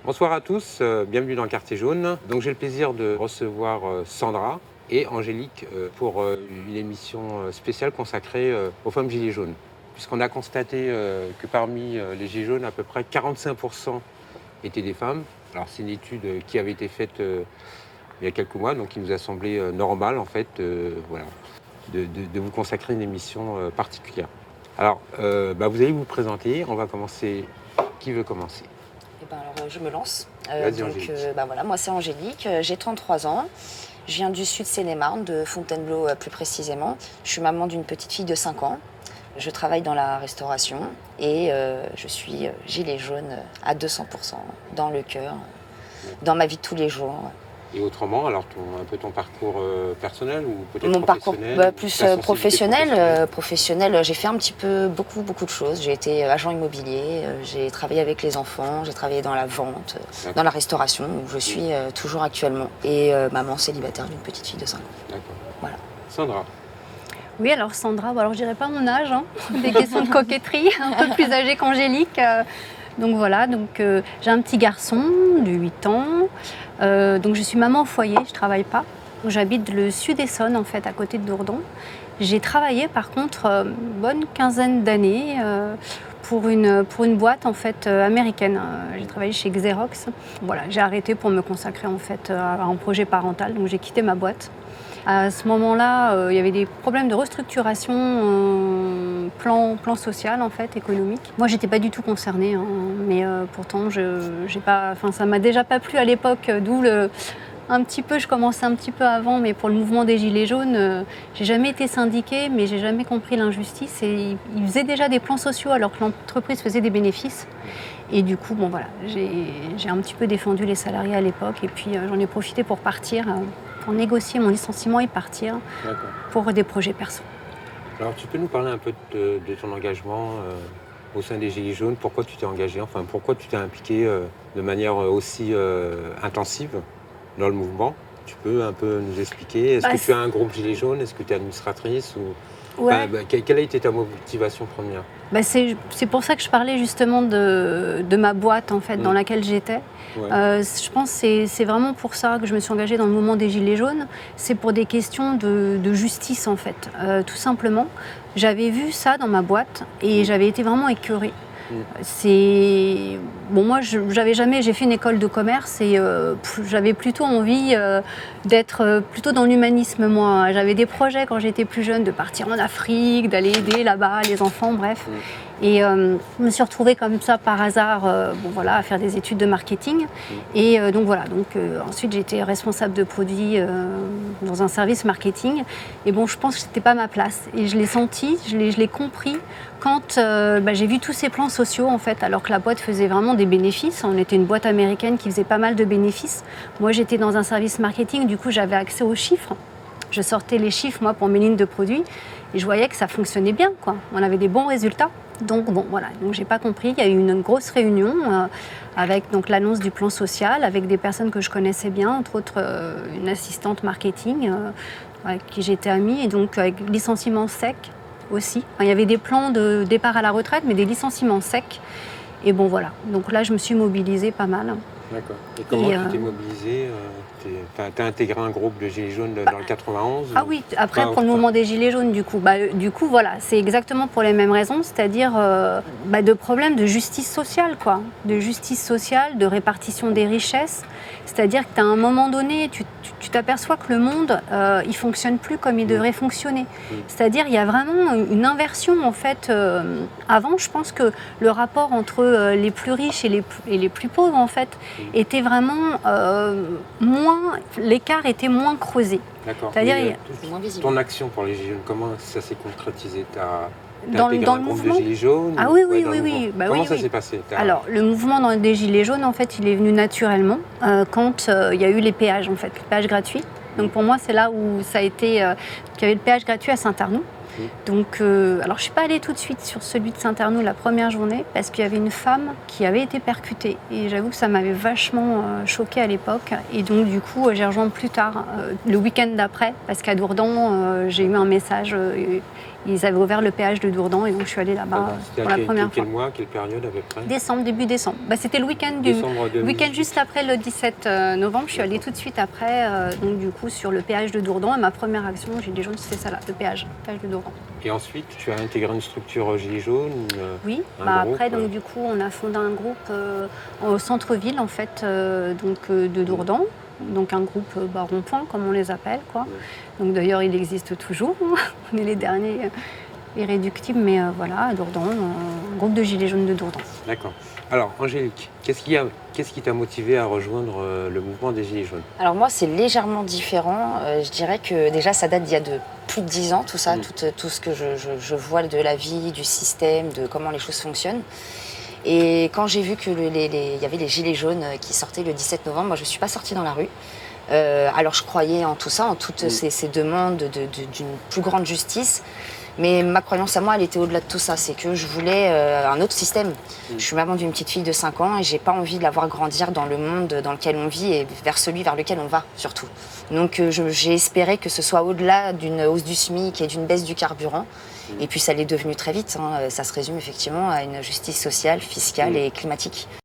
Bonsoir à tous, bienvenue dans le Quartier Jaune. Donc j'ai le plaisir de recevoir Sandra et Angélique pour une émission spéciale consacrée aux femmes gilets jaunes. Puisqu'on a constaté que parmi les gilets jaunes, à peu près 45% étaient des femmes. Alors c'est une étude qui avait été faite il y a quelques mois, donc il nous a semblé normal en fait voilà, de vous consacrer une émission particulière. Alors vous allez vous présenter, on va commencer. Qui veut commencer? Alors, je me lance. Vas-y, Angélique. Voilà, moi, c'est Angélique, j'ai 33 ans. Je viens du sud Seine-et-Marne, de Fontainebleau plus précisément. Je suis maman d'une petite fille de 5 ans. Je travaille dans la restauration et je suis gilet jaune à 200% dans le cœur, dans ma vie de tous les jours. Et autrement, alors un peu ton parcours personnel ou peut-être Mon parcours plus professionnel. Professionnelle. J'ai fait un petit peu beaucoup de choses. J'ai été agent immobilier, j'ai travaillé avec les enfants, j'ai travaillé dans la vente, dans la restauration, où je suis toujours actuellement. Et maman célibataire d'une petite fille de 5 ans. D'accord. Voilà. Sandra. Oui, alors Sandra, alors je dirais pas mon âge, des questions de coquetterie, un peu plus âgée qu'Angélique. Donc voilà, j'ai un petit garçon de 8 ans. Donc je suis maman au foyer, je travaille pas. J'habite le sud Essonne en fait, à côté de Dourdon. J'ai travaillé par contre une bonne quinzaine d'années pour une boîte en fait américaine. J'ai travaillé chez Xerox. Voilà, j'ai arrêté pour me consacrer en fait à un projet parental, donc j'ai quitté ma boîte. À ce moment-là, il y avait des problèmes de restructuration plan social en fait, économique. Moi, j'étais pas du tout concernée, mais pourtant, ça m'a déjà pas plu à l'époque, je commençais un petit peu avant, mais pour le mouvement des Gilets jaunes, j'ai jamais été syndiquée, mais j'ai jamais compris l'injustice. Et ils faisaient déjà des plans sociaux alors que l'entreprise faisait des bénéfices. Et du coup, j'ai un petit peu défendu les salariés à l'époque, et puis j'en ai profité pour partir. Pour négocier mon licenciement et partir pour des projets perso. Alors tu peux nous parler un peu de ton engagement au sein des Gilets jaunes, pourquoi tu t'es engagée, enfin pourquoi tu t'es impliquée de manière aussi intensive dans le mouvement? Tu peux un peu nous expliquer? Est-ce que tu as un groupe Gilets jaunes? Est-ce que tu es administratrice ou... Ouais. Quelle a été ta motivation première? C'est pour ça que je parlais justement de ma boîte en fait, dans laquelle j'étais. Ouais. Je pense que c'est vraiment pour ça que je me suis engagée dans le mouvement des Gilets jaunes. C'est pour des questions de justice en fait, tout simplement. J'avais vu ça dans ma boîte et j'avais été vraiment écœurée. Moi j'ai fait une école de commerce et j'avais plutôt envie d'être plutôt dans l'humanisme moi. J'avais des projets quand j'étais plus jeune de partir en Afrique, d'aller aider là-bas les enfants, bref. Et je me suis retrouvée comme ça par hasard à faire des études de marketing. Et ensuite j'ai été responsable de produits dans un service marketing. Et je pense que c'était pas ma place. Et je l'ai senti, je l'ai compris quand j'ai vu tous ces plans sociaux en fait, alors que la boîte faisait vraiment des bénéfices. On était une boîte américaine qui faisait pas mal de bénéfices. Moi j'étais dans un service marketing, du coup j'avais accès aux chiffres. Je sortais les chiffres moi pour mes lignes de produits et je voyais que ça fonctionnait bien, quoi. On avait des bons résultats. Donc j'ai pas compris. Il y a eu une grosse réunion avec l'annonce du plan social, avec des personnes que je connaissais bien, entre autres une assistante marketing avec qui j'étais amie, et donc avec licenciement sec aussi. Enfin, il y avait des plans de départ à la retraite, mais des licenciements secs. Et donc là je me suis mobilisée pas mal. D'accord. Et comment tu t'es mobilisée? Tu as intégré un groupe de Gilets jaunes dans le 91? Ah oui, après pour le mouvement des Gilets jaunes, c'est exactement pour les mêmes raisons, c'est-à-dire de problèmes de justice sociale, quoi. De justice sociale, de répartition des richesses. C'est-à-dire que à un moment donné, tu t'aperçois que le monde, il fonctionne plus comme il devrait fonctionner. C'est-à-dire il y a vraiment une inversion, en fait. Avant, je pense que le rapport entre les plus riches et les plus pauvres, en fait, était vraiment l'écart était moins creusé. D'accord. C'est-à-dire, moins visible. Ton action pour les Gilets jaunes, comment ça s'est concrétisé? Dans le mouvement des Gilets jaunes? Ah oui. Comment ça s'est passé? Alors, le mouvement des Gilets jaunes, en fait, il est venu naturellement quand il y a eu les péages, en fait, les péages gratuits. Donc pour moi, c'est là où ça a été, qu'il y avait le péage gratuit à Saint-Arnoux. Donc, alors je suis pas allée tout de suite sur celui de Saint-Arnoux la première journée parce qu'il y avait une femme qui avait été percutée et j'avoue que ça m'avait vachement choquée à l'époque. Et donc du coup, j'ai rejoint plus tard, le week-end d'après, parce qu'à Dourdan, j'ai eu un message Ils avaient ouvert le péage de Dourdan et donc je suis allée là-bas C'était pour à la première quel fois. mois, quelle période à peu près? Décembre, début décembre. Bah, c'était le week-end Décembre 2018. week-end juste après le 17 novembre. Je suis allée tout de suite après, donc du coup sur le péage de Dourdan. Et ma première action, Gilets jaunes, c'était ça là, le péage de Dourdan. Et ensuite, tu as intégré une structure Gilets jaunes? Oui, un après groupe, donc du coup on a fondé un groupe au centre-ville en fait de Dourdan. Donc un groupe rond-point comme on les appelle quoi. Donc d'ailleurs il existe toujours. On est les derniers irréductibles, mais voilà, à Dourdan, un groupe de Gilets jaunes de Dourdan. D'accord. Alors, Angélique, qu'est-ce qui t'a motivé à rejoindre le mouvement des Gilets jaunes? Alors moi, c'est légèrement différent. Je dirais que déjà, ça date d'il y a plus de 10 ans, tout ça, tout ce que je vois de la vie, du système, de comment les choses fonctionnent. Et quand j'ai vu qu'il y avait les Gilets jaunes qui sortaient le 17 novembre, moi, je ne suis pas sortie dans la rue. Alors je croyais en tout ça, en toutes ces demandes d'une plus grande justice. Mais ma croyance à moi, elle était au-delà de tout ça. C'est que je voulais un autre système. Je suis maman d'une petite fille de 5 ans et j'ai pas envie de la voir grandir dans le monde dans lequel on vit et vers celui vers lequel on va, surtout. Donc j'ai espéré que ce soit au-delà d'une hausse du SMIC et d'une baisse du carburant. Et puis ça l'est devenu très vite. Ça se résume effectivement à une justice sociale, fiscale et climatique.